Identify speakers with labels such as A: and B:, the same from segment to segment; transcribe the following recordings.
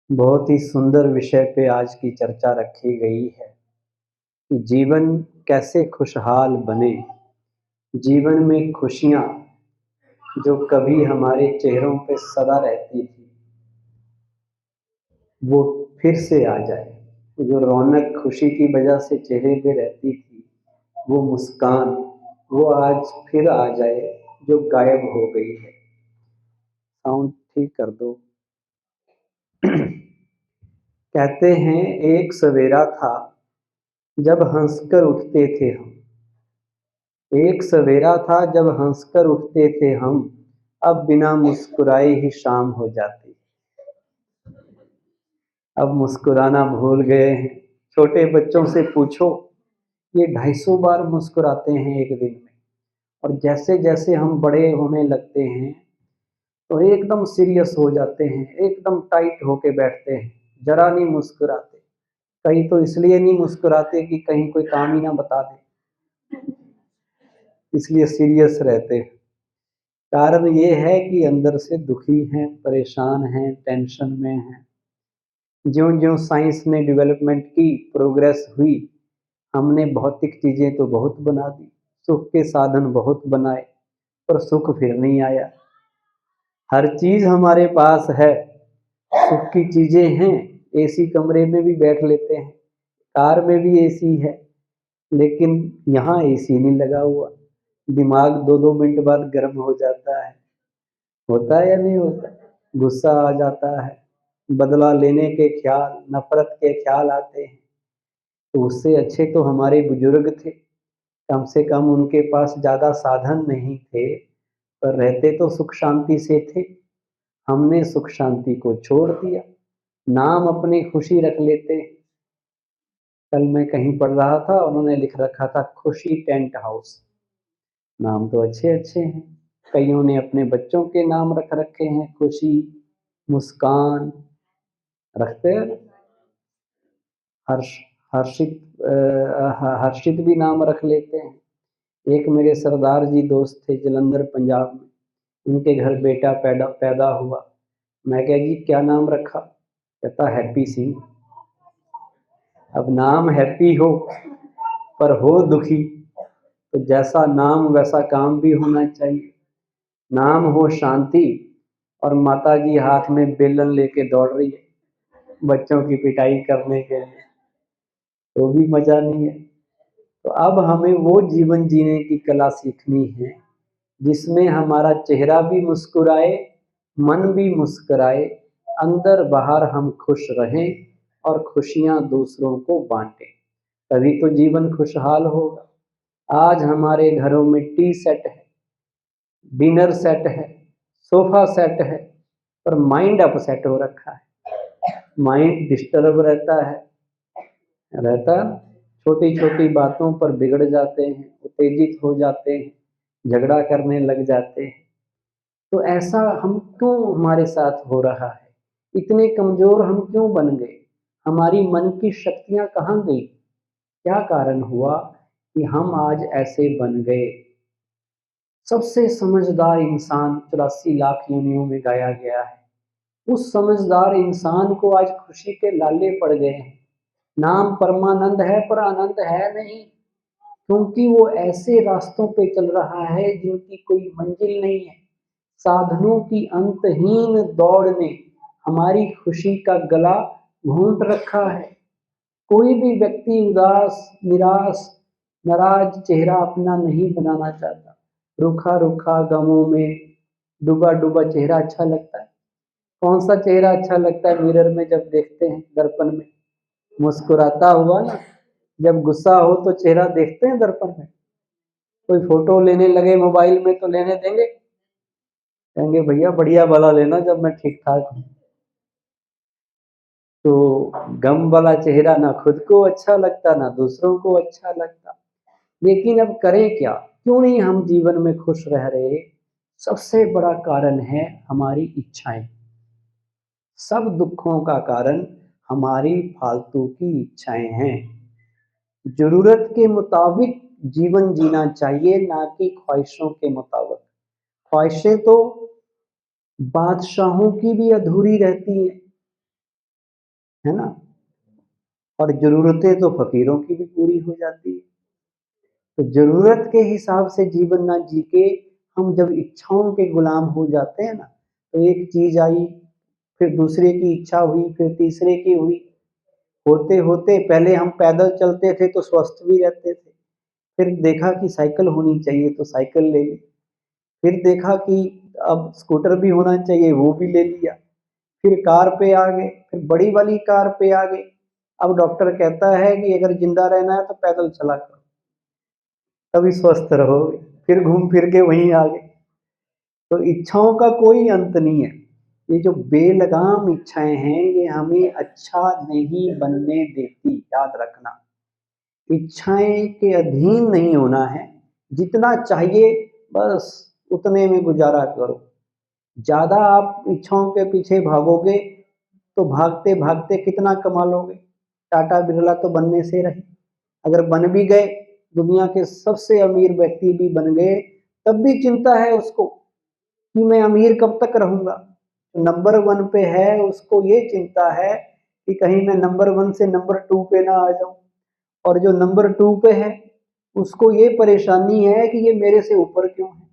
A: बहुत ही सुंदर विषय पे आज की चर्चा रखी गई है कि जीवन कैसे खुशहाल बने। जीवन में खुशियाँ जो कभी हमारे चेहरों पे सदा रहती थी, वो फिर से आ जाए। जो रौनक खुशी की वजह से चेहरे पे रहती थी, वो मुस्कान, वो आज फिर आ जाए जो गायब हो गई है। साउंड ठीक कर दो। कहते हैं एक सवेरा था जब हंसकर उठते थे हम। एक सवेरा था जब हंसकर उठते थे हम, अब बिना मुस्कुराए ही शाम हो जाती। अब मुस्कुराना भूल गए हैं। छोटे बच्चों से पूछो, ये 250 बार मुस्कुराते हैं एक दिन में। और जैसे जैसे हम बड़े होने लगते हैं तो एकदम सीरियस हो जाते हैं, एकदम टाइट होके बैठते हैं, जरा नहीं मुस्कुराते। कहीं तो इसलिए नहीं मुस्कुराते कि कहीं कोई काम ही ना बता दे, इसलिए सीरियस रहते हैं। कारण ये है कि अंदर से दुखी हैं, परेशान हैं, टेंशन में हैं। ज्यों-ज्यों साइंस ने डेवलपमेंट की, प्रोग्रेस हुई, हमने भौतिक चीज़ें तो बहुत बना दी, सुख के साधन बहुत बनाए, पर सुख फिर नहीं आया। हर चीज़ हमारे पास है, सुख की चीज़ें हैं, एसी कमरे में भी बैठ लेते हैं, कार में भी एसी है, लेकिन यहाँ एसी नहीं लगा हुआ। दिमाग 2-2 मिनट बाद गर्म हो जाता है। होता है या नहीं होता? गुस्सा आ जाता है, बदला लेने के ख्याल, नफ़रत के ख्याल आते हैं। तो उससे अच्छे तो हमारे बुजुर्ग थे, कम से कम उनके पास ज़्यादा साधन नहीं थे, पर रहते तो सुख शांति से थे। हमने सुख शांति को छोड़ दिया, नाम अपनी खुशी रख लेते हैं। कल मैं कहीं पढ़ रहा था, उन्होंने लिख रखा था खुशी टेंट हाउस। नाम तो अच्छे-अच्छे हैं। कइयों ने अपने बच्चों के नाम रख रखे हैं, खुशी, मुस्कान रखते हैं। हर्ष हर्षित हर्षित भी नाम रख लेते हैं। एक मेरे सरदार जी दोस्त थे जलंधर पंजाब में, उनके घर बेटा पैदा पैदा हुआ। मैं कहा जी क्या नाम रखा? कहता हैप्पी सिंह। अब नाम हैप्पी हो पर हो दुखी, तो जैसा नाम वैसा काम भी होना चाहिए। नाम हो शांति और माता जी हाथ में बेलन लेके दौड़ रही है बच्चों की पिटाई करने के लिए, तो भी मजा नहीं है। तो अब हमें वो जीवन जीने की कला सीखनी है जिसमें हमारा चेहरा भी मुस्कुराए, मन भी मुस्कुराए, अंदर बाहर हम खुश रहें और खुशियां दूसरों को बांटें। तभी तो जीवन खुशहाल होगा। आज हमारे घरों में टी सेट है, डिनर सेट है, सोफा सेट है, पर माइंड अपसेट हो रखा है। माइंड डिस्टर्ब रहता है। छोटी छोटी बातों पर बिगड़ जाते हैं, उत्तेजित हो जाते हैं, झगड़ा करने लग जाते हैं। तो ऐसा हम क्यों हमारे साथ हो रहा है? इतने कमजोर हम क्यों बन गए? हमारी मन की शक्तियां कहाँ गई? क्या कारण हुआ कि हम आज ऐसे बन गए? सबसे समझदार इंसान 84 लाख योनियों में गाया गया है। उस समझदार इंसान को आज खुशी के लाले पड़ गए हैं। नाम परमानंद है पर आनंद है नहीं, क्योंकि वो ऐसे रास्तों पे चल रहा है जिनकी कोई मंजिल नहीं है। साधनों की अंतहीन दौड़ ने हमारी खुशी का गला घोंट रखा है। कोई भी व्यक्ति उदास, निराश, नाराज चेहरा अपना नहीं बनाना चाहता। रूखा रूखा गमों में डूबा डूबा चेहरा अच्छा लगता है। कौन सा चेहरा अच्छा लगता है मिरर में जब देखते हैं, दर्पण में? मुस्कुराता हुआ ना। जब गुस्सा हो तो चेहरा देखते हैं दर्पण में? कोई फोटो लेने लगे मोबाइल में तो लेने देंगे? कहेंगे भैया बढ़िया वाला लेना जब मैं ठीक ठाक हूँ। तो गम वाला चेहरा ना खुद को अच्छा लगता ना दूसरों को अच्छा लगता। लेकिन अब करें क्या? क्यों नहीं हम जीवन में खुश रह रहे? सबसे बड़ा कारण है हमारी इच्छाएं। सब दुखों का कारण हमारी फालतू की इच्छाएं हैं। जरूरत के मुताबिक जीवन जीना चाहिए, ना कि ख्वाहिशों के मुताबिक। ख्वाहिशें तो बादशाहों की भी अधूरी रहती हैं। है ना। और जरूरतें तो फकीरों की भी पूरी हो जाती है। तो जरूरत के हिसाब से जीवन ना जी के हम जब इच्छाओं के गुलाम हो जाते हैं ना, तो एक चीज आई, फिर दूसरे की इच्छा हुई, फिर तीसरे की हुई, होते होते पहले हम पैदल चलते थे तो स्वस्थ भी रहते थे, फिर देखा कि साइकिल होनी चाहिए तो साइकिल ले ली, फिर देखा कि अब स्कूटर भी होना चाहिए, वो भी ले लिया, फिर कार पे आ गए, फिर बड़ी वाली कार पे आ गए। अब डॉक्टर कहता है कि अगर जिंदा रहना है तो पैदल चला करो, तभी स्वस्थ रहोगे, फिर घूम फिर के वहीं आ गए। तो इच्छाओं का कोई अंत नहीं है। ये जो बेलगाम इच्छाएं हैं ये हमें अच्छा नहीं बनने देती, याद रखना। इच्छाएं के अधीन नहीं होना है, जितना चाहिए बस उतने में गुजारा करो। ज्यादा आप इच्छाओं के पीछे भागोगे तो भागते भागते कितना कमा लोगे। टाटा बिरला तो बनने से रहे, अगर बन भी गए, दुनिया के सबसे अमीर व्यक्ति भी बन गए, तब भी चिंता है उसको कि मैं अमीर कब तक रहूंगा। नंबर वन पे है उसको ये चिंता है कि कहीं मैं नंबर वन से नंबर टू पे ना आ जाऊं, और जो नंबर टू पे है उसको ये परेशानी है कि ये मेरे से ऊपर क्यों है।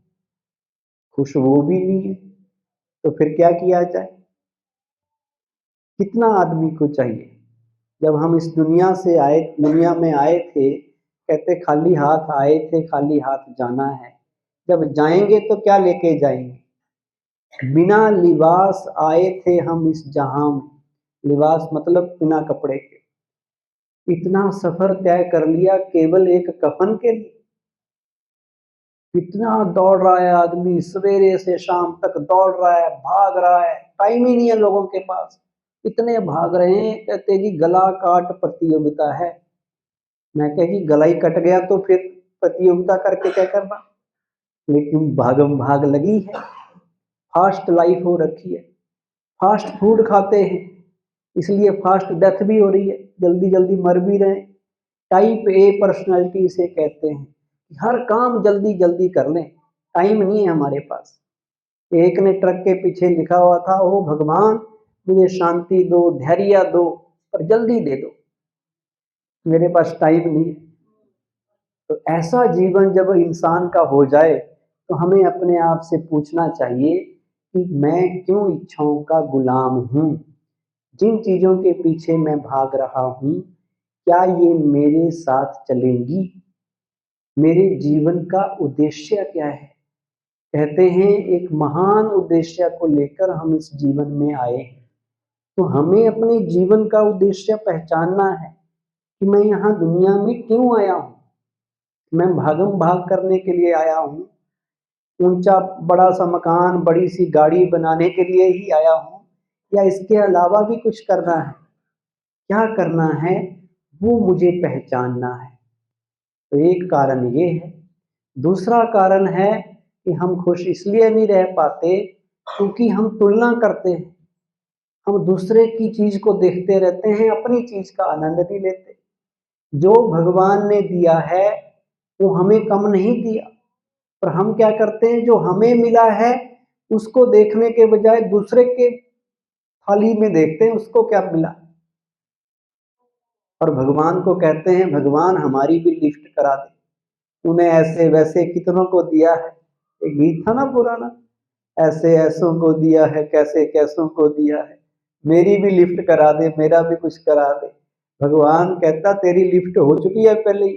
A: खुश वो भी नहीं है, तो फिर क्या किया जाए। कितना आदमी को चाहिए। जब हम इस दुनिया में आए थे, कहते खाली हाथ आए थे खाली हाथ जाना है, जब जाएंगे तो क्या लेके जाएंगे। बिना लिबास आए थे हम इस जहां में, लिबास मतलब बिना कपड़े के। इतना सफर तय कर लिया केवल एक कफन के लिए। कितना दौड़ रहा है आदमी, सवेरे से शाम तक दौड़ रहा है, भाग रहा है, टाइम ही नहीं है लोगों के पास, इतने भाग रहे हैं। कहते जी गला काट प्रतियोगिता है। मैं कह जी गला ही कट गया तो फिर प्रतियोगिता करके क्या करना। लेकिन भागम भाग लगी है, फास्ट लाइफ हो रखी है, फास्ट फूड खाते हैं, इसलिए फास्ट डेथ भी हो रही है, जल्दी जल्दी मर भी रहे हैं। टाइप ए पर्सनालिटी इसे कहते हैं कि हर काम जल्दी जल्दी कर लें, टाइम नहीं है हमारे पास। एक ने ट्रक के पीछे लिखा हुआ था, ओ भगवान मुझे शांति दो, धैर्य दो, पर जल्दी दे दो, मेरे पास टाइम नहीं है। तो ऐसा जीवन जब इंसान का हो जाए तो हमें अपने आप से पूछना चाहिए कि मैं क्यों इच्छाओं का गुलाम हूं। जिन चीजों के पीछे मैं भाग रहा हूं, क्या ये मेरे साथ चलेंगी। मेरे जीवन का उद्देश्य क्या है। कहते हैं एक महान उद्देश्य को लेकर हम इस जीवन में आए हैं। तो हमें अपने जीवन का उद्देश्य पहचानना है कि मैं यहाँ दुनिया में क्यों आया हूँ। मैं भागम भाग करने के लिए आया हूँ, ऊंचा बड़ा सा मकान, बड़ी सी गाड़ी बनाने के लिए ही आया हूँ, या इसके अलावा भी कुछ करना है। क्या करना है वो मुझे पहचानना है। तो एक कारण ये है। दूसरा कारण है कि हम खुश इसलिए नहीं रह पाते क्योंकि हम तुलना करते हैं। हम दूसरे की चीज को देखते रहते हैं, अपनी चीज का आनंद नहीं लेते। जो भगवान ने दिया है वो हमें कम नहीं दिया, पर हम क्या करते हैं, जो हमें मिला है उसको देखने के बजाय दूसरे के थाली में देखते हैं उसको क्या मिला। और भगवान को कहते हैं भगवान हमारी भी लिफ्ट करा दे, तूने ऐसे वैसे कितनों को दिया है। एक गीत था ना पुराना, ऐसे ऐसों को दिया है, कैसे कैसों को दिया है, मेरी भी लिफ्ट करा दे, मेरा भी कुछ करा दे। भगवान कहता तेरी लिफ्ट हो चुकी है पहले ही,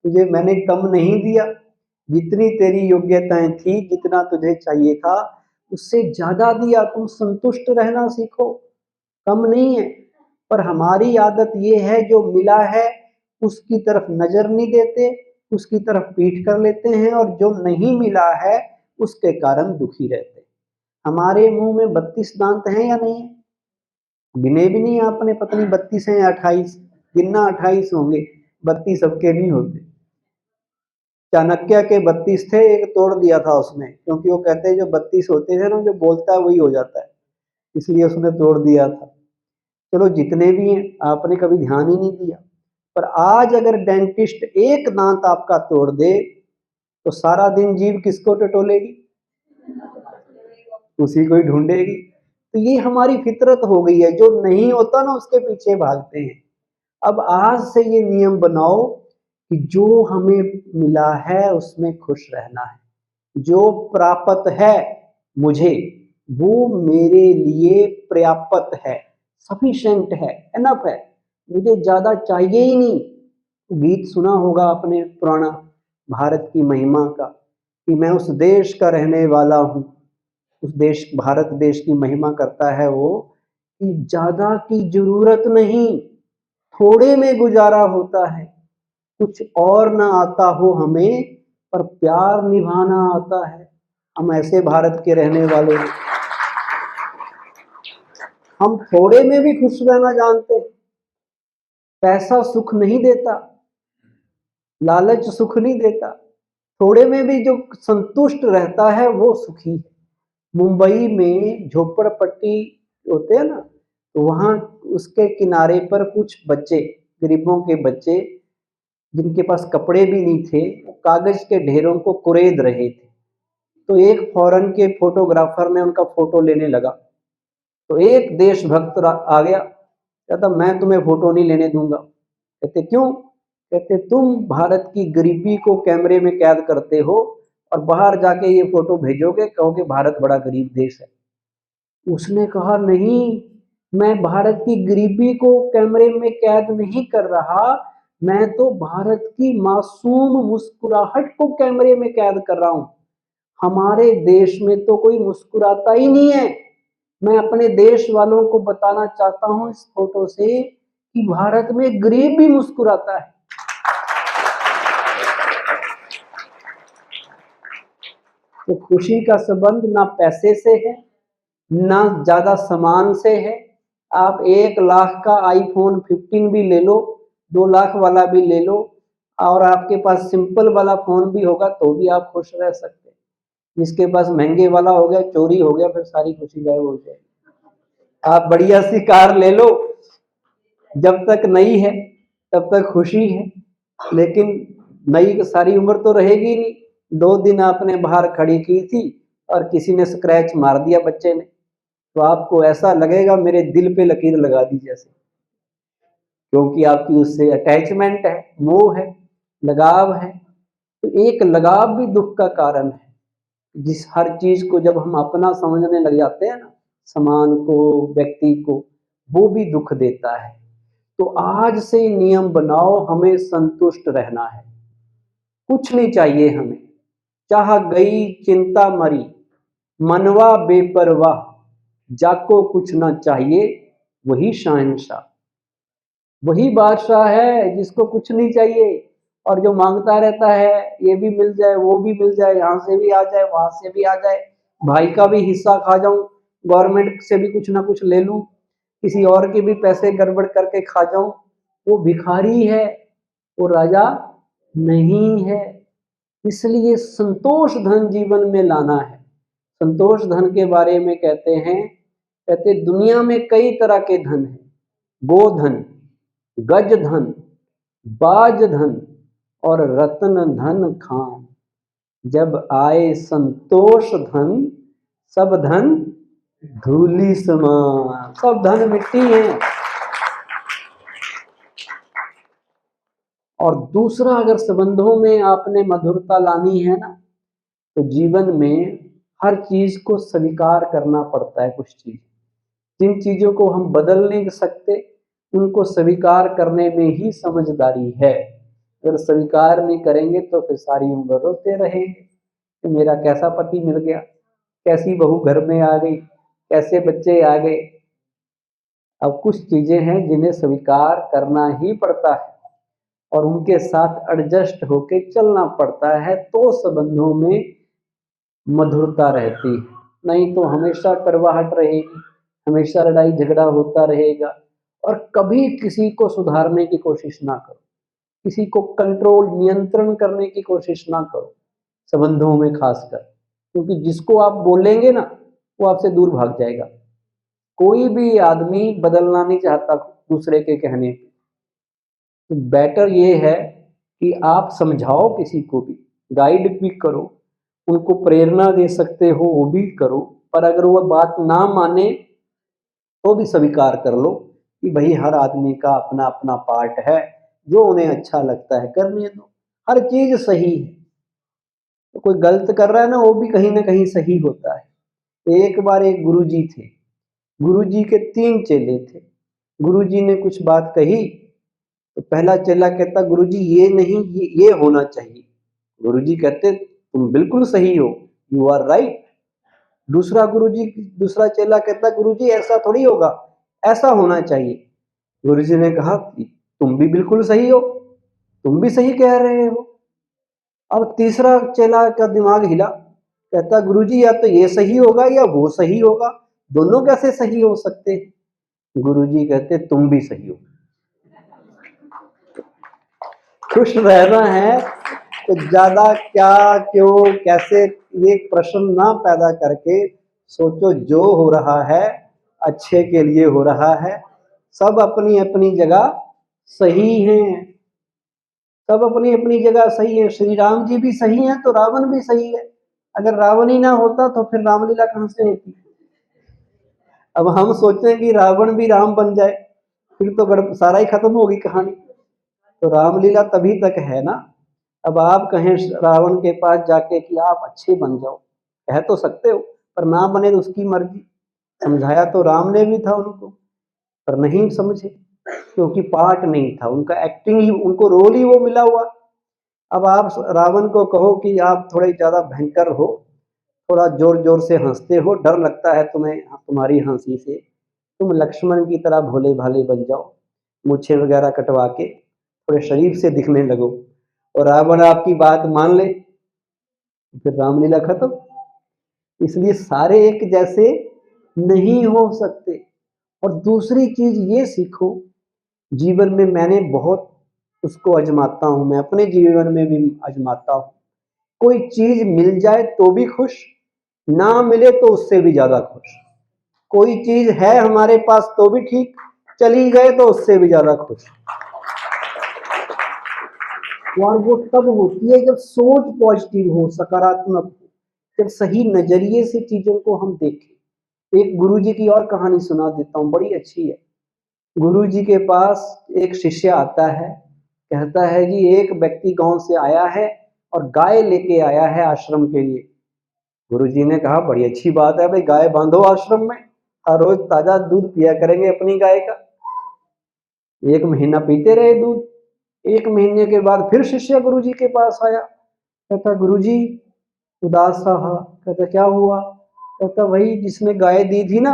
A: तुझे मैंने कम नहीं दिया। जितनी तेरी योग्यताएं थी, जितना तुझे चाहिए था उससे ज्यादा दिया। तुम संतुष्ट रहना सीखो, कम नहीं है। पर हमारी आदत ये है जो मिला है उसकी तरफ नजर नहीं देते, उसकी तरफ पीठ कर लेते हैं, और जो नहीं मिला है उसके कारण दुखी रहते हैं। हमारे मुंह में 32 दांत हैं या नहीं है, गिने भी नहीं आपने, पता नहीं 32 हैं या 28, गिनना 28 होंगे, 32 सबके नहीं होते। चाणक्य के 32 थे, एक तोड़ दिया था उसने, क्योंकि वो कहते हैं जो 32 होते थे ना, जो बोलता है वही हो जाता है, इसलिए उसने तोड़ दिया था। चलो जितने भी हैं आपने कभी ध्यान ही नहीं दिया। पर आज अगर डेंटिस्ट एक दांत आपका तोड़ दे तो सारा दिन जीभ किसको टटोलेगी, उसी को ही ढूंढेगी। तो ये हमारी फितरत हो गई है, जो नहीं होता ना उसके पीछे भागते हैं। अब आज से ये नियम बनाओ कि जो हमें मिला है उसमें खुश रहना है, जो प्राप्त है मुझे वो मेरे लिए पर्याप्त है, सफिशिएंट है, एनफ है, मुझे ज्यादा चाहिए ही नहीं। गीत सुना होगा आपने पुराना भारत की महिमा का, कि मैं उस देश का रहने वाला हूँ, उस देश भारत देश की महिमा करता है वो, कि ज्यादा की जरूरत नहीं, थोड़े में गुजारा होता है, कुछ और ना आता हो हमें पर प्यार निभाना आता है। हम ऐसे भारत के रहने वाले हैं, हम थोड़े में भी खुश रहना जानते हैं। पैसा सुख नहीं देता, लालच सुख नहीं देता, थोड़े में भी जो संतुष्ट रहता है वो सुखी है। मुंबई में झोपड़पट्टी होते हैं ना, तो वहां उसके किनारे पर कुछ बच्चे, गरीबों के बच्चे जिनके पास कपड़े भी नहीं थे, वो कागज के ढेरों को कुरेद रहे थे। तो एक फॉरेन के फोटोग्राफर ने उनका फोटो लेने लगा, तो एक देशभक्त आ गया, कहता मैं तुम्हें फोटो नहीं लेने दूंगा। कहते क्यों? कहते तुम भारत की गरीबी को कैमरे में कैद करते हो और बाहर जाके ये फोटो भेजोगे, कहोगे भारत बड़ा गरीब देश है। उसने कहा नहीं, मैं भारत की गरीबी को कैमरे में कैद नहीं कर रहा, मैं तो भारत की मासूम मुस्कुराहट को कैमरे में कैद कर रहा हूं। हमारे देश में तो कोई मुस्कुराता ही नहीं है। मैं अपने देश वालों को बताना चाहता हूं इस फोटो से कि भारत में गरीब भी मुस्कुराता है। तो खुशी का संबंध ना पैसे से है, ना ज्यादा सामान से है। आप 1 लाख का आईफोन 15 भी ले लो, 2 लाख वाला भी ले लो, और आपके पास सिंपल वाला फोन भी होगा तो भी आप खुश रह सकते हैं। जिसके पास महंगे वाला हो गया, चोरी हो गया, फिर सारी खुशी गायब हो जाएगी। आप बढ़िया सी कार ले लो, जब तक नई है तब तक खुशी है, लेकिन नई सारी उम्र तो रहेगी नहीं। 2 दिन आपने बाहर खड़ी की थी और किसी ने स्क्रैच मार दिया बच्चे ने, तो आपको ऐसा लगेगा मेरे दिल पे लकीर लगा दी जैसे, क्योंकि आपकी उससे अटैचमेंट है, मोह है, लगाव है। तो एक लगाव भी दुख का कारण है। जिस हर चीज को जब हम अपना समझने लग जाते हैं ना, सामान को, व्यक्ति को, वो भी दुख देता है। तो आज से नियम बनाओ, हमें संतुष्ट रहना है, कुछ नहीं चाहिए हमें। चाह गई चिंता मरी, मनवा बेपरवाह, जाको कुछ ना चाहिए, वही शहंशाह। वही बादशाह है जिसको कुछ नहीं चाहिए और जो मांगता रहता है ये भी मिल जाए, वो भी मिल जाए, यहाँ से भी आ जाए, वहां से भी आ जाए, भाई का भी हिस्सा खा जाऊं, गवर्नमेंट से भी कुछ ना कुछ ले लूं, किसी और के भी पैसे गड़बड़ करके खा जाऊं। वो भिखारी है, वो राजा नहीं है। इसलिए संतोष धन जीवन में लाना है। संतोष धन के बारे में कहते हैं, कहते दुनिया में कई तरह के धन हैं, गोधन, गज धन, बाज धन और रत्न धन खान। जब आए संतोष धन, सब धन धूली समान। सब धन मिट्टी है। और दूसरा, अगर संबंधों में आपने मधुरता लानी है ना, तो जीवन में हर चीज को स्वीकार करना पड़ता है। कुछ चीज, जिन चीजों को हम बदल नहीं सकते, उनको स्वीकार करने में ही समझदारी है। अगर स्वीकार नहीं करेंगे तो फिर सारी उम्र रोते रहेंगे कि मेरा कैसा पति मिल गया, कैसी बहू घर में आ गई, कैसे बच्चे आ गए। अब कुछ चीजें हैं जिन्हें स्वीकार करना ही पड़ता है और उनके साथ एडजस्ट होके चलना पड़ता है, तो संबंधों में मधुरता रहती है। नहीं तो हमेशा कड़वाहट रहेगी, हमेशा लड़ाई झगड़ा होता रहेगा। और कभी किसी को सुधारने की कोशिश ना करो, किसी को कंट्रोल, नियंत्रण करने की कोशिश ना करो संबंधों में खासकर, क्योंकि जिसको आप बोलेंगे ना वो आपसे दूर भाग जाएगा। कोई भी आदमी बदलना नहीं चाहता दूसरे के कहने पे। तो बेटर ये है कि आप समझाओ, किसी को भी गाइड भी करो, उनको प्रेरणा दे सकते हो वो भी करो, पर अगर वो बात ना माने तो भी स्वीकार कर लो कि भाई हर आदमी का अपना अपना पार्ट है, जो उन्हें अच्छा लगता है करने दो, हर चीज सही है। तो कोई गलत कर रहा है ना, वो भी कहीं ना कहीं सही होता है। एक बार एक गुरुजी थे, गुरुजी के 3 चेले थे। गुरुजी ने कुछ बात कही तो पहला चेला कहता गुरुजी ये नहीं, ये होना चाहिए। गुरुजी कहते तुम बिल्कुल सही हो, यू आर राइट। दूसरा चेला कहता गुरुजी ऐसा थोड़ी होगा, ऐसा होना चाहिए। गुरुजी ने कहा तुम भी बिल्कुल सही हो, तुम भी सही कह रहे हो। अब तीसरा चेला का दिमाग हिला, कहता गुरुजी या तो ये सही होगा या वो सही होगा, दोनों कैसे सही हो सकते हैं। गुरुजी कहते तुम भी सही हो। खुश रहना है तो ज्यादा क्या क्यों कैसे ये प्रश्न ना पैदा करके सोचो, जो हो रहा है अच्छे के लिए हो रहा है। सब अपनी अपनी जगह सही हैं, सब अपनी अपनी जगह सही है। श्री राम जी भी सही हैं तो रावण भी सही है। अगर रावण ही ना होता तो फिर रामलीला कहां से होती। अब हम सोचें कि रावण भी राम बन जाए, फिर तो सारा ही खत्म होगी कहानी। तो रामलीला तभी तक है ना। अब आप कहें रावण के पास जाके कि आप अच्छे बन जाओ, कह तो सकते हो, पर ना बने तो उसकी मर्जी। समझाया तो राम ने भी था उनको, पर नहीं समझे, क्योंकि पार्ट नहीं था उनका, एक्टिंग ही, उनको रोल ही वो मिला हुआ। अब आप रावण को कहो कि आप थोड़े ज्यादा भयंकर हो, थोड़ा जोर जोर से हंसते हो, डर लगता है तुम्हें तुम्हारी हंसी से, तुम लक्ष्मण की तरह भोले भाले बन जाओ, मूछें वगैरह कटवा के थोड़े शरीफ से दिखने लगो, और रावण आपकी बात मान ले, फिर रामलीला खत्म। इसलिए सारे एक जैसे नहीं हो सकते। और दूसरी चीज ये सीखो, जीवन में मैंने बहुत उसको आजमाता हूं, मैं अपने जीवन में भी आजमाता हूं। कोई चीज मिल जाए तो भी खुश, ना मिले तो उससे भी ज्यादा खुश। कोई चीज है हमारे पास तो भी ठीक, चली गए तो उससे भी ज्यादा खुश। और वो तब होती है जब सोच पॉजिटिव हो, सकारात्मक हो, जब सही नजरिए से चीजों को हम देखें। एक गुरुजी की और कहानी सुना देता हूँ, बड़ी अच्छी है। गुरुजी के पास एक शिष्य आता है, कहता है जी एक व्यक्ति गांव से आया है और गाय लेके आया है आश्रम के लिए। गुरुजी ने कहा बड़ी अच्छी बात है भाई, गाय बांधो आश्रम में, हर रोज ताजा दूध पिया करेंगे अपनी गाय का। 1 महीना पीते रहे दूध। 1 महीने के बाद फिर शिष्य गुरुजी के पास आया, कहता गुरुजी उदास सा। कहता क्या हुआ। कहता वही जिसने गाय दी थी ना,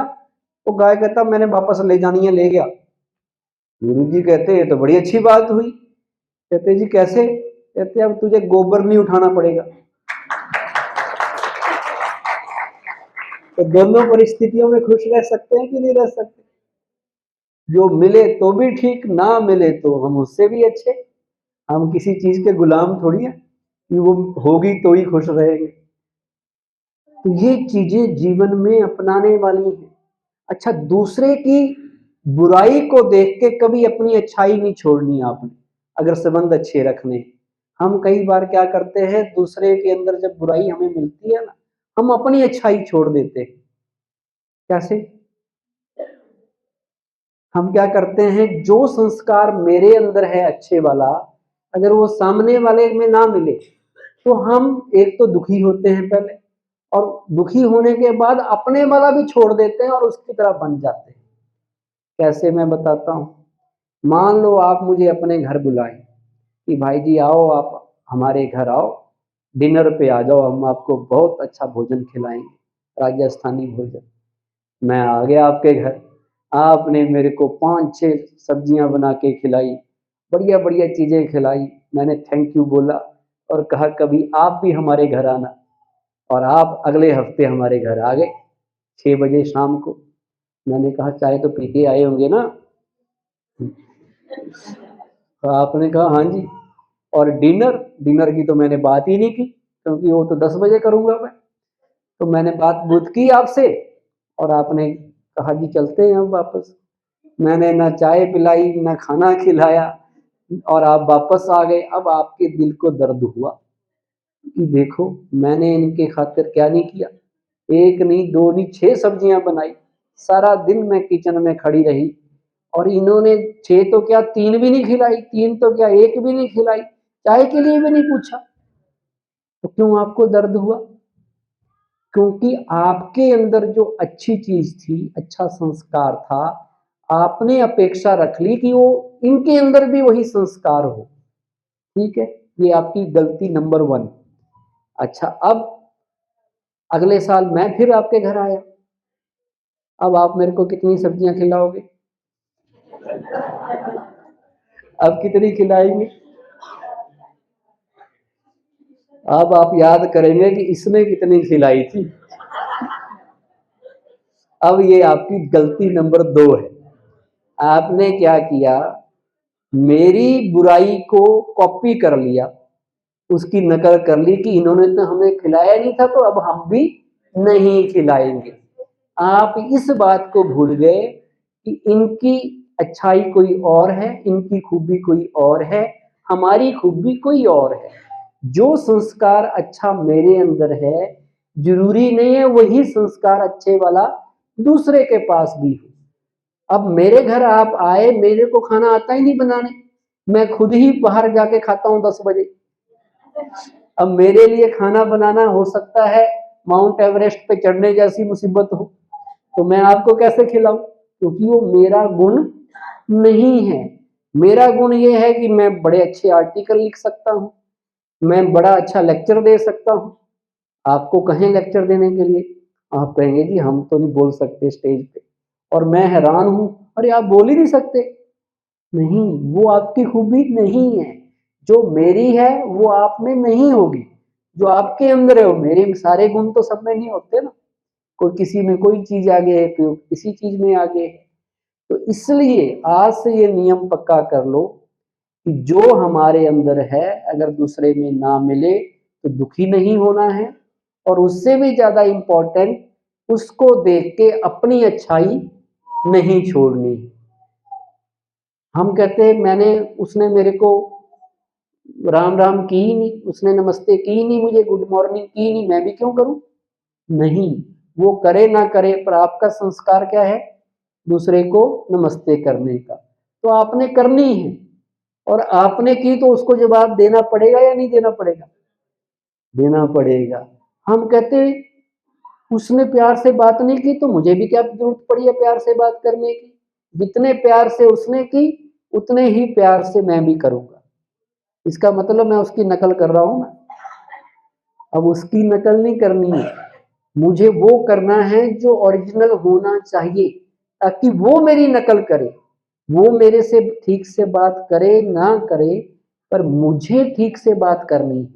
A: वो गाय कहता मैंने वापस ले जानी है, ले गया। गुरुजी कहते ये तो बड़ी अच्छी बात हुई। कहते जी कैसे। कहते अब तुझे गोबर नहीं उठाना पड़ेगा। तो दोनों परिस्थितियों में खुश रह सकते हैं कि नहीं रह सकते। जो मिले तो भी ठीक, ना मिले तो हम उससे भी अच्छे। हम किसी चीज के गुलाम थोड़ी है कि वो होगी तो ही खुश रहेंगे। तो ये चीजें जीवन में अपनाने वाली हैं। अच्छा, दूसरे की बुराई को देख के कभी अपनी अच्छाई नहीं छोड़नी आपने, अगर संबंध अच्छे रखने। हम कई बार क्या करते हैं, दूसरे के अंदर जब बुराई हमें मिलती है ना, हम अपनी अच्छाई छोड़ देते हैं। कैसे। हम क्या करते हैं, जो संस्कार मेरे अंदर है अच्छे वाला, अगर वो सामने वाले में ना मिले तो हम एक तो दुखी होते हैं पहले, और दुखी होने के बाद अपने वाला भी छोड़ देते हैं और उसकी तरह बन जाते हैं। कैसे, मैं बताता हूँ। मान लो आप मुझे अपने घर बुलाएं कि भाई जी आओ, आप हमारे घर आओ, डिनर पे आ जाओ, हम आपको बहुत अच्छा भोजन खिलाएंगे, राजस्थानी भोजन। मैं आ गया आपके घर, आपने मेरे को 5-6 सब्जियां बना के खिलाई, बढ़िया बढ़िया चीजें खिलाई। मैंने थैंक यू बोला और कहा कभी आप भी हमारे घर आना। और आप अगले हफ्ते हमारे घर आ गए 6 बजे शाम को। मैंने कहा चाय तो पी के आए होंगे ना। तो आपने कहा हाँ जी। और डिनर, डिनर की तो मैंने बात ही नहीं की, क्योंकि वो तो 10 बजे करूंगा मैं। तो मैंने बात बूत की आपसे, और आपने कहा जी चलते हैं हम वापस। मैंने ना चाय पिलाई ना खाना खिलाया, और आप वापस आ गए। अब आपके दिल को दर्द हुआ कि देखो मैंने इनके खातिर क्या नहीं किया। 1 नहीं 2 नहीं 6 सब्जियां बनाई, सारा दिन मैं किचन में खड़ी रही और इन्होंने 6 तो क्या 3 भी नहीं खिलाई, 3 तो क्या 1 भी नहीं खिलाई, चाय के लिए भी नहीं पूछा। तो क्यों आपको दर्द हुआ? क्योंकि आपके अंदर जो अच्छी चीज थी, अच्छा संस्कार था, आपने अपेक्षा रख ली कि वो इनके अंदर भी वही संस्कार हो। ठीक है, ये आपकी गलती नंबर 1। अच्छा, अब अगले साल मैं फिर आपके घर आया, अब आप मेरे को कितनी सब्जियां खिलाओगे? अब कितनी खिलाएंगे? अब आप याद करेंगे कि इसने कितनी खिलाई थी। अब ये आपकी गलती नंबर 2 है। आपने क्या किया, मेरी बुराई को कॉपी कर लिया, उसकी नकल कर ली कि इन्होंने तो हमें खिलाया नहीं था तो अब हम भी नहीं खिलाएंगे। आप इस बात को भूल गए कि इनकी अच्छाई कोई और है, इनकी खूबी कोई और है, हमारी खूबी कोई और है। जो संस्कार अच्छा मेरे अंदर है, जरूरी नहीं है वही संस्कार अच्छे वाला दूसरे के पास भी हो। अब मेरे घर आप आए, मेरे को खाना आता ही नहीं बनाने, मैं खुद ही बाहर जाके खाता हूँ 10 बजे। अब मेरे लिए खाना बनाना हो सकता है माउंट एवरेस्ट पे चढ़ने जैसी मुसीबत हो, तो मैं आपको कैसे खिलाऊं? क्योंकि वो मेरा गुण नहीं है। मेरा गुण ये है कि मैं बड़े अच्छे आर्टिकल लिख सकता हूँ, मैं बड़ा अच्छा लेक्चर दे सकता हूँ। आपको कहें लेक्चर देने के लिए, आप कहेंगे जी हम तो नहीं बोल सकते स्टेज पे, और मैं हैरान हूं, अरे आप बोल ही नहीं सकते। नहीं, वो आपकी खूबी नहीं है। जो मेरी है वो आप में नहीं होगी, जो आपके अंदर है वो मेरे में। सारे गुण तो सब में नहीं होते ना, कोई किसी में कोई चीज आगे है, कोई किसी चीज में आगे है। तो इसलिए आज से ये नियम पक्का कर लो कि जो हमारे अंदर है अगर दूसरे में ना मिले तो दुखी नहीं होना है, और उससे भी ज्यादा इंपॉर्टेंट, उसको देख के अपनी अच्छाई नहीं छोड़नी। हम कहते हैं मैंने, उसने मेरे को राम राम की ही नहीं, उसने नमस्ते की ही नहीं, मुझे गुड मॉर्निंग की ही नहीं, मैं भी क्यों करूं? नहीं, वो करे ना करे, पर आपका संस्कार क्या है? दूसरे को नमस्ते करने का। तो आपने करनी है, और आपने की तो उसको जवाब देना पड़ेगा या नहीं देना पड़ेगा? देना पड़ेगा। हम कहते उसने प्यार से बात नहीं की तो मुझे भी क्या जरूरत पड़ी है प्यार से बात करने की? जितने प्यार से उसने की उतने ही प्यार से मैं भी करूंगा। इसका मतलब मैं उसकी नकल कर रहा हूं ना? अब उसकी नकल नहीं करनी है, मुझे वो करना है जो ओरिजिनल होना चाहिए, ताकि वो मेरी नकल करे। वो मेरे से ठीक से बात करे ना करे, पर मुझे ठीक से बात करनी है।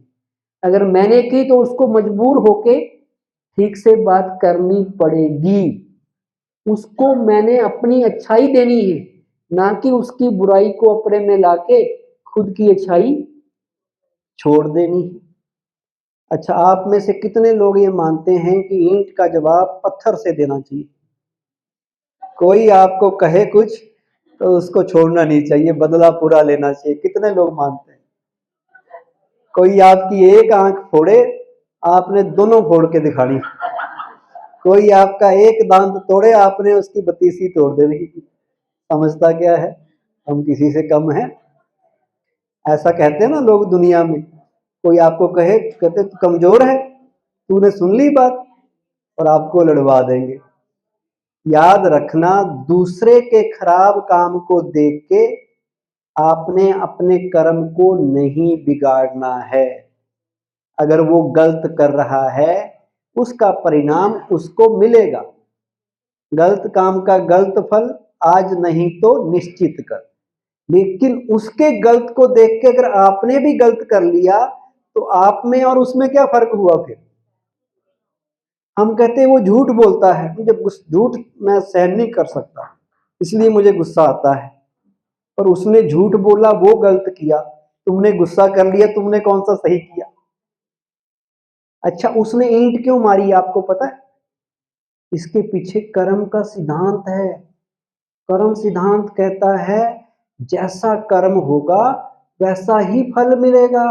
A: अगर मैंने की तो उसको मजबूर होके ठीक से बात करनी पड़ेगी। उसको मैंने अपनी अच्छाई देनी है, ना कि उसकी बुराई को अपने में लाके खुद की अच्छाई छोड़ देनी है। अच्छा, आप में से कितने लोग ये मानते हैं कि ईंट का जवाब पत्थर से देना चाहिए? कोई आपको कहे कुछ तो उसको छोड़ना नहीं चाहिए, बदला पूरा लेना चाहिए। कितने लोग मानते हैं? कोई आपकी एक आंख फोड़े, आपने दोनों फोड़ के दिखानी। कोई आपका एक दांत तोड़े, आपने उसकी बत्तीसी तोड़ देनी। समझता क्या है? हम किसी से कम हैं? ऐसा कहते हैं ना लोग दुनिया में। कोई आपको कहे, कहते तू कमजोर है, तूने सुन ली बात, और आपको लड़वा देंगे। याद रखना, दूसरे के खराब काम को देख के आपने अपने कर्म को नहीं बिगाड़ना है। अगर वो गलत कर रहा है उसका परिणाम उसको मिलेगा। गलत काम का गलत फल आज नहीं तो निश्चित कर। लेकिन उसके गलत को देख के अगर आपने भी गलत कर लिया तो आप में और उसमें क्या फर्क हुआ फिर? हम कहते हैं वो झूठ बोलता है, मुझे झूठ मैं सहन नहीं कर सकता, इसलिए मुझे गुस्सा आता है। पर उसने झूठ बोला, वो गलत किया, तुमने गुस्सा कर लिया, तुमने कौन सा सही किया? अच्छा, उसने ईंट क्यों मारी आपको पता है? इसके पीछे कर्म का सिद्धांत है। कर्म सिद्धांत कहता है जैसा कर्म होगा वैसा ही फल मिलेगा,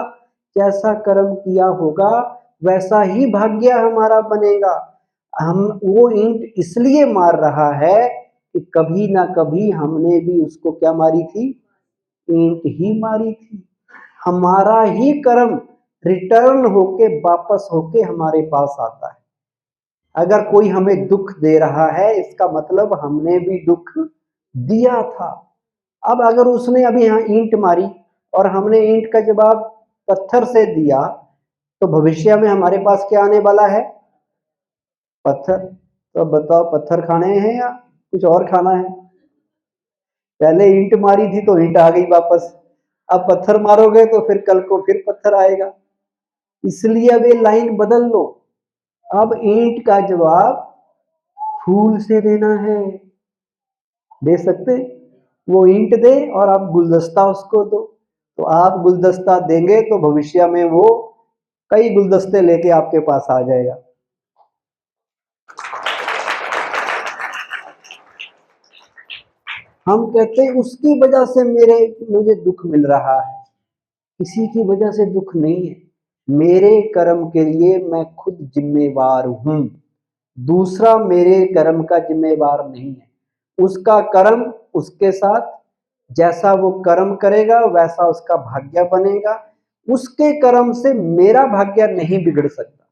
A: जैसा कर्म किया होगा वैसा ही भाग्य हमारा बनेगा। हम वो ईंट इसलिए मार रहा है कि कभी ना कभी हमने भी उसको क्या मारी थी, ईंट ही मारी थी। हमारा ही कर्म रिटर्न होके वापस होके हमारे पास आता है। अगर कोई हमें दुख दे रहा है इसका मतलब हमने भी दुख दिया था। अब अगर उसने अभी यहाँ ईंट मारी और हमने ईंट का जवाब पत्थर से दिया तो भविष्य में हमारे पास क्या आने वाला है, पत्थर। तो अब बताओ पत्थर खाने हैं या कुछ और खाना है। पहले ईंट मारी थी तो ईंट आ गई वापस, अब पत्थर मारोगे तो फिर कल को फिर पत्थर आएगा। इसलिए अब ये लाइन बदल लो, अब ईंट का जवाब फूल से देना है। दे सकते, वो ईंट दे और आप गुलदस्ता उसको दो, तो आप गुलदस्ता देंगे तो भविष्य में वो कई गुलदस्ते लेके आपके पास आ जाएगा। हम कहते हैं उसकी वजह से मुझे दुख मिल रहा है, किसी की वजह से दुख नहीं है, मेरे कर्म के लिए मैं खुद जिम्मेवार हूं, दूसरा मेरे कर्म का जिम्मेवार नहीं है। उसका कर्म उसके साथ, जैसा वो कर्म करेगा वैसा उसका भाग्य बनेगा, उसके कर्म से मेरा भाग्य नहीं बिगड़ सकता।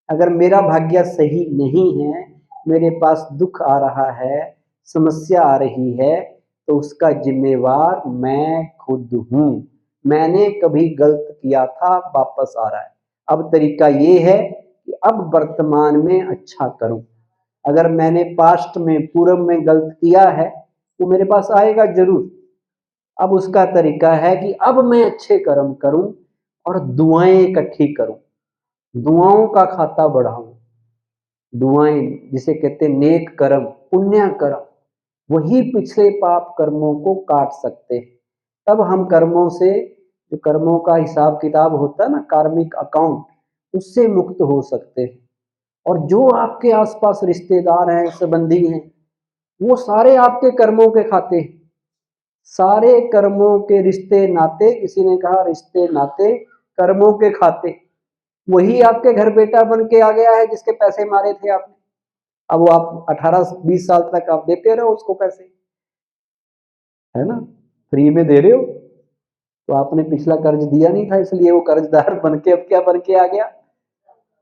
A: अगर मेरा भाग्य सही नहीं है, मेरे पास दुख आ रहा है, समस्या आ रही है, तो उसका जिम्मेवार मैं खुद हूं। मैंने कभी गलत किया था, वापस आ रहा है। अब तरीका ये है कि अब वर्तमान में अच्छा करूं। अगर मैंने पास्ट में पूर्व में गलत किया है वो मेरे पास आएगा जरूर। अब उसका तरीका है कि अब मैं अच्छे कर्म करूं और दुआएं इकट्ठी करूं, दुआओं का खाता बढ़ाऊं। दुआएं जिसे कहते हैं नेक कर्म, पुण्य कर्म, वही पिछले पाप कर्मों को काट सकते हैं। तब हम कर्मों से, जो कर्मों का हिसाब किताब होता है ना, कार्मिक अकाउंट, उससे मुक्त हो सकते हैं। और जो आपके आसपास रिश्तेदार हैं, संबंधी हैं, वो सारे आपके कर्मों के खाते हैं। सारे कर्मों के रिश्ते नाते, किसी ने कहा रिश्ते नाते कर्मों के खाते। वही आपके घर बेटा बन के आ गया है जिसके पैसे मारे थे आपने। अब वो आप 18-20 साल तक आप देते रहो उसको पैसे, है ना, फ्री में दे रहे हो। तो आपने पिछला कर्ज दिया नहीं था, इसलिए वो कर्जदार बन के अब क्या बन के आ गया,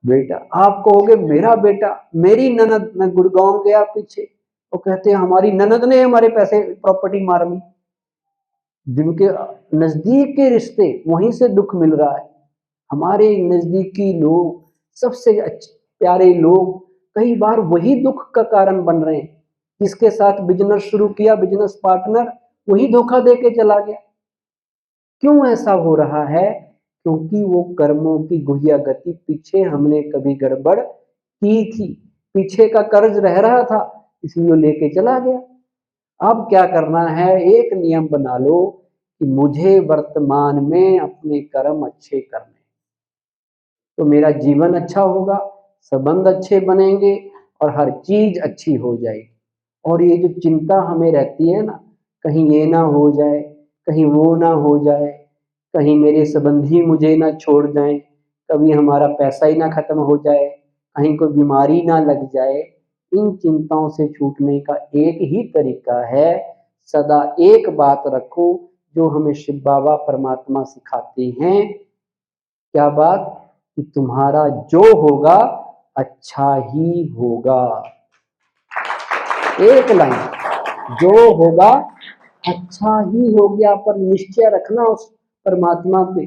A: बेटा। आप कहोगे मेरा बेटा, मेरी ननद, मैं गुड़गांव गया पीछे, वो कहते हैं हमारी ननद ने हमारे पैसे प्रॉपर्टी मार ली। जिनके नजदीक के रिश्ते, वहीं से दुख मिल रहा है। हमारे नजदीकी लोग, सबसे अच्छे प्यारे लोग, कई बार वही दुख का कारण बन रहे हैं। जिसके साथ बिजनेस शुरू किया, बिजनेस पार्टनर, वही धोखा दे के चला गया। क्यों ऐसा हो रहा है? क्योंकि वो कर्मों की गुहिया गति पीछे हमने कभी गड़बड़ की थी, पीछे का कर्ज रह रहा था, इसलिए वो लेके चला गया। अब क्या करना है, एक नियम बना लो कि मुझे वर्तमान में अपने कर्म अच्छे करने, तो मेरा जीवन अच्छा होगा, संबंध अच्छे बनेंगे और हर चीज अच्छी हो जाएगी। और ये जो चिंता हमें रहती है ना, कहीं ये ना हो जाए, कहीं वो ना हो जाए, कहीं मेरे संबंधी मुझे ना छोड़ जाएं, कभी हमारा पैसा ही ना खत्म हो जाए, कहीं कोई बीमारी ना लग जाए, इन चिंताओं से छूटने का एक ही तरीका है, सदा एक बात रखो जो हमें शिव बाबा परमात्मा सिखाते हैं। क्या बात? कि तुम्हारा जो होगा अच्छा ही होगा। एक लाइन, जो होगा अच्छा ही हो गया, पर निश्चय रखना उस परमात्मा पे,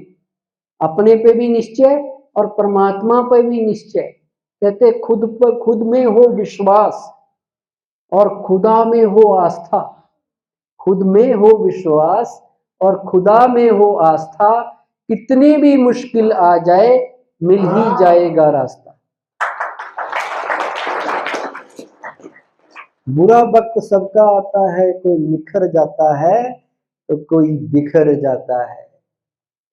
A: अपने पे भी निश्चय और परमात्मा पे भी निश्चय। कहते खुद पर, खुद में हो विश्वास और खुदा में हो आस्था। खुद में हो विश्वास और खुदा में हो आस्था, कितनी भी मुश्किल आ जाए मिल ही जाएगा रास्ता। बुरा वक्त सबका आता है, कोई निखर जाता है तो कोई बिखर जाता है।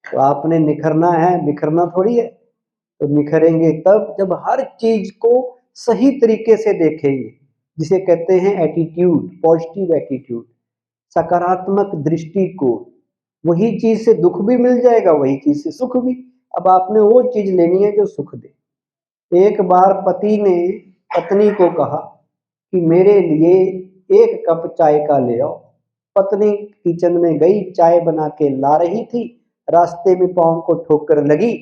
A: तो आपने निखरना है, बिखरना थोड़ी है। तो निखरेंगे तब जब हर चीज को सही तरीके से देखेंगे, जिसे कहते हैं एटीट्यूड, पॉजिटिव एटीट्यूड, सकारात्मक दृष्टिकोण। वही चीज से दुख भी मिल जाएगा, वही चीज से सुख भी। अब आपने वो चीज लेनी है जो सुख दे। एक बार पति ने पत्नी को कहा कि मेरे लिए 1 कप चाय का ले आओ। पत्नी किचन में गई, चाय बना के ला रही थी, रास्ते में पाँव को ठोकर लगी।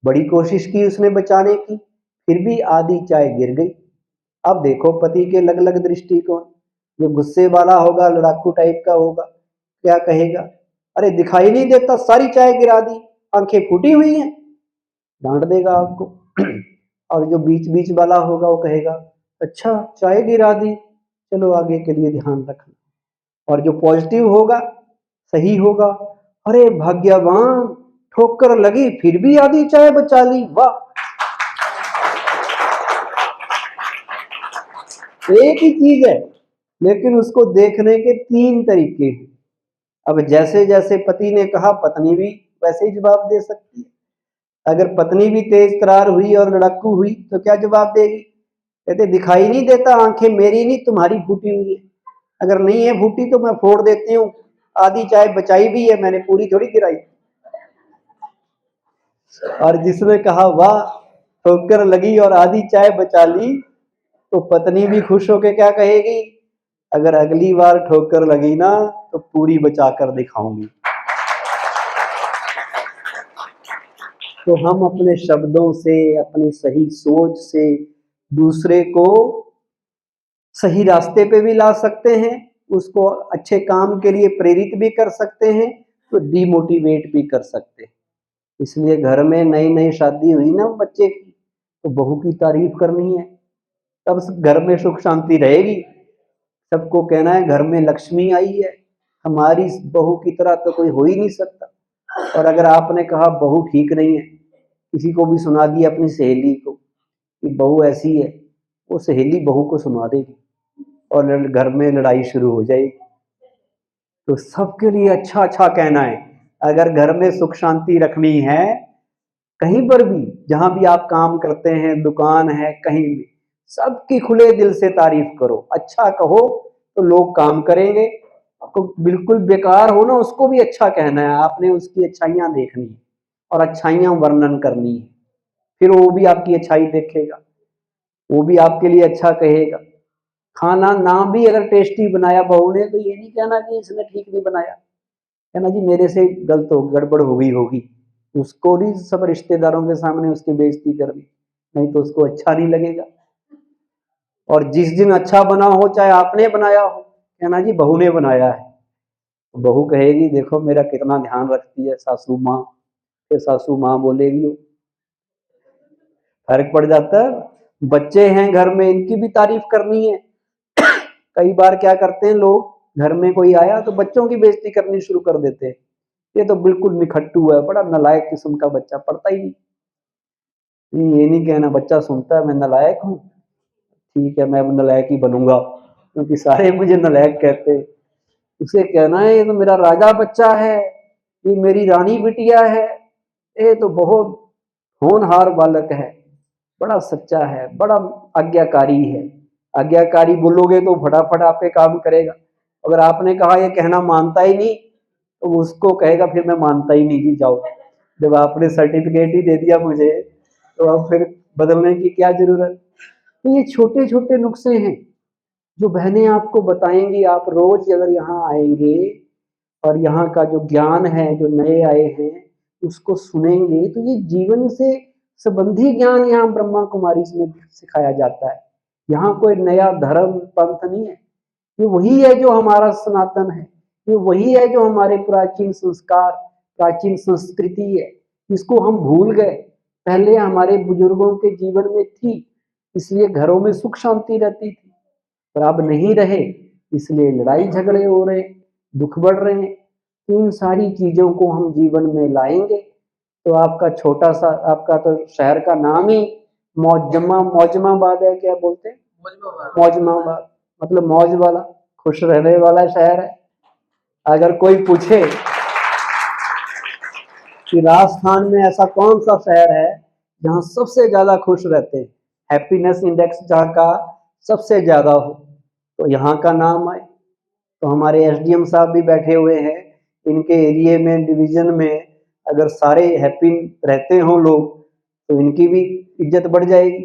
A: बड़ी कोशिश की उसने बचाने की, फिर भी आधी चाय गिर गई। अब देखो पति के अलग अलग दृष्टिकोण। जो गुस्से वाला होगा, लड़ाकू टाइप का होगा, क्या कहेगा, अरे दिखाई नहीं देता, सारी चाय गिरा दी, आंखें फूटी हुई हैं, डांट देगा आपको। और जो बीच बीच वाला होगा वो कहेगा, अच्छा चाय गिरा दी, चलो आगे के लिए ध्यान रखना। और जो पॉजिटिव होगा, सही होगा, अरे भाग्यवान, ठोकर लगी फिर भी आधी चाय बचा ली, वाह। एक ही चीज है, लेकिन उसको देखने के 3 तरीके हैं। अब जैसे जैसे पति ने कहा, पत्नी भी वैसे ही जवाब दे सकती है। अगर पत्नी भी तेज तरार हुई और लड़ाकू हुई तो क्या जवाब देगी? कहते दिखाई नहीं देता, आंखें मेरी नहीं तुम्हारी फूटी हुई है। अगर नहीं है फूटी तो मैं फोड़ देती हूँ, आधी चाय बचाई भी है मैंने, पूरी थोड़ी गिराई। और जिसने कहा वाह, ठोकर लगी और आधी चाय बचा ली, तो पत्नी भी खुश होके क्या कहेगी, अगर अगली बार ठोकर लगी ना तो पूरी बचा कर दिखाऊंगी। तो हम अपने शब्दों से, अपनी सही सोच से दूसरे को सही रास्ते पे भी ला सकते हैं, उसको अच्छे काम के लिए प्रेरित भी कर सकते हैं, तो डिमोटिवेट भी कर सकते हैं। इसलिए घर में नई नई शादी हुई ना बच्चे की, तो बहू की तारीफ करनी है, तब घर में सुख शांति रहेगी। सबको कहना है घर में लक्ष्मी आई है, हमारी बहू की तरह तो कोई हो ही नहीं सकता। और अगर आपने कहा बहू ठीक नहीं है, किसी को भी सुना दिया, अपनी सहेली को कि बहू ऐसी है, वो सहेली बहू को सुना देगी और घर में लड़ाई शुरू हो जाएगी। तो सबके लिए अच्छा अच्छा कहना है। अगर घर में सुख शांति रखनी है, कहीं पर भी जहां भी आप काम करते हैं, दुकान है, कहीं भी सबकी खुले दिल से तारीफ करो, अच्छा कहो तो लोग काम करेंगे। आपको बिल्कुल बेकार हो ना, उसको भी अच्छा कहना है, आपने उसकी अच्छाइयां देखनी है और अच्छाइयां वर्णन करनी है, फिर वो भी आपकी अच्छाई देखेगा, वो भी आपके लिए अच्छा कहेगा। खाना ना भी अगर टेस्टी बनाया बहू ने, तो ये नहीं कहना कि इसने ठीक नहीं बनाया, कहना जी मेरे से गलत हो, गड़बड़ हो गई होगी। उसको भी सब रिश्तेदारों के सामने उसकी बेइज्जती करनी, नहीं तो उसको अच्छा नहीं लगेगा। और जिस दिन अच्छा बना हो, चाहे आपने बनाया हो, कहना जी बहू ने बनाया है। बहू कहेगी देखो मेरा कितना ध्यान रखती है सासू माँ, फिर सासू माँ बोलेगी, फर्क पड़ जाता है। बच्चे हैं घर में, इनकी भी तारीफ करनी है। कई बार क्या करते हैं लोग, घर में कोई आया तो बच्चों की बेइज्जती करनी शुरू कर देते हैं, ये तो बिल्कुल निखट्टू है, बड़ा नालायक किस्म का बच्चा, पढ़ता ही नहीं। ये नहीं कहना बच्चा सुनता है मैं नालायक हूँ, ठीक है मैं अब नालायक ही बनूंगा, क्योंकि सारे मुझे नालायक कहते हैं। उसे कहना है ये तो मेरा राजा बच्चा है, ये मेरी रानी बिटिया है, ये तो बहुत होनहार बालक है, बड़ा सच्चा है, बड़ा आज्ञाकारी है। आज्ञाकारी बोलोगे तो फटाफट आपके काम करेगा। अगर आपने कहा ये कहना मानता ही नहीं, तो उसको कहेगा फिर मैं मानता ही नहीं जी, जाओ। जब आपने सर्टिफिकेट ही दे दिया मुझे, तो अब फिर बदलने की क्या जरूरत। तो ये छोटे छोटे नुस्खे हैं जो बहनें आपको बताएंगी। आप रोज अगर यहाँ आएंगे और यहाँ का जो ज्ञान है, जो नए आए हैं, उसको सुनेंगे, तो ये जीवन से संबंधी ज्ञान यहाँ ब्रह्मा कुमारी में सिखाया जाता है। यहाँ कोई नया धर्म पंथ नहीं है, ये वही है जो हमारा सनातन है, ये वही है जो हमारे प्राचीन संस्कार, प्राचीन संस्कृति है, इसको हम भूल गए। पहले हमारे बुजुर्गों के जीवन में थी, इसलिए घरों में सुख शांति रहती थी, पर अब नहीं रहे, इसलिए लड़ाई झगड़े हो रहे, दुख बढ़ रहे हैं। तो इन सारी चीजों को हम जीवन में लाएंगे तो आपका छोटा सा, आपका तो शहर का नाम ही मौजमाबाद है, क्या बोलते हैं, मौजमाबाद, मतलब मौज वाला, खुश रहने वाला शहर है। अगर कोई पूछे कि राजस्थान में ऐसा कौन सा शहर है जहां सबसे ज्यादा खुश रहते हैं, हैप्पीनेस इंडेक्स जहां का सबसे ज्यादा हो, तो यहाँ का नाम आए। तो हमारे एसडीएम साहब भी बैठे हुए हैं, इनके एरिया में, डिवीजन में अगर सारे हैप्पी रहते हों लोग, तो इनकी भी इज्जत बढ़ जाएगी।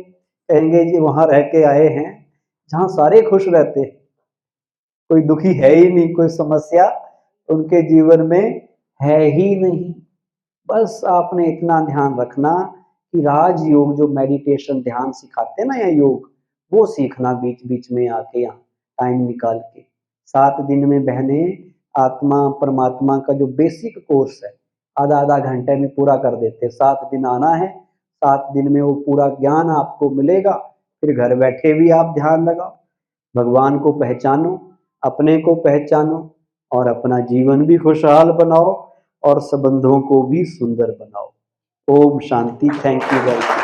A: कहेंगे जी वहाँ रह के आए हैं जहाँ सारे खुश रहते हैं, कोई दुखी है ही नहीं, कोई समस्या उनके जीवन में है ही नहीं। बस आपने इतना ध्यान रखना कि राजयोग जो मेडिटेशन ध्यान सिखाते हैं ना या योग, वो सीखना बीच-बीच में आके यहाँ टाइम निकाल के। 7 दिन में बहने आत्मा परमात्मा का जो बेसिक कोर्स है, आधा-आधा घंटे में पूरा कर देते हैं। 7 दिन आना है, 7 दिन में वो पूरा ज्ञान आपको मिलेगा, फिर घर बैठे भी आप ध्यान लगाओ, भगवान को पहचानो, अपने को पहचानो और अपना जीवन भी खुशहाल बनाओ और संबंधों को भी सुंदर बनाओ। Om Shanti. Thank you very much.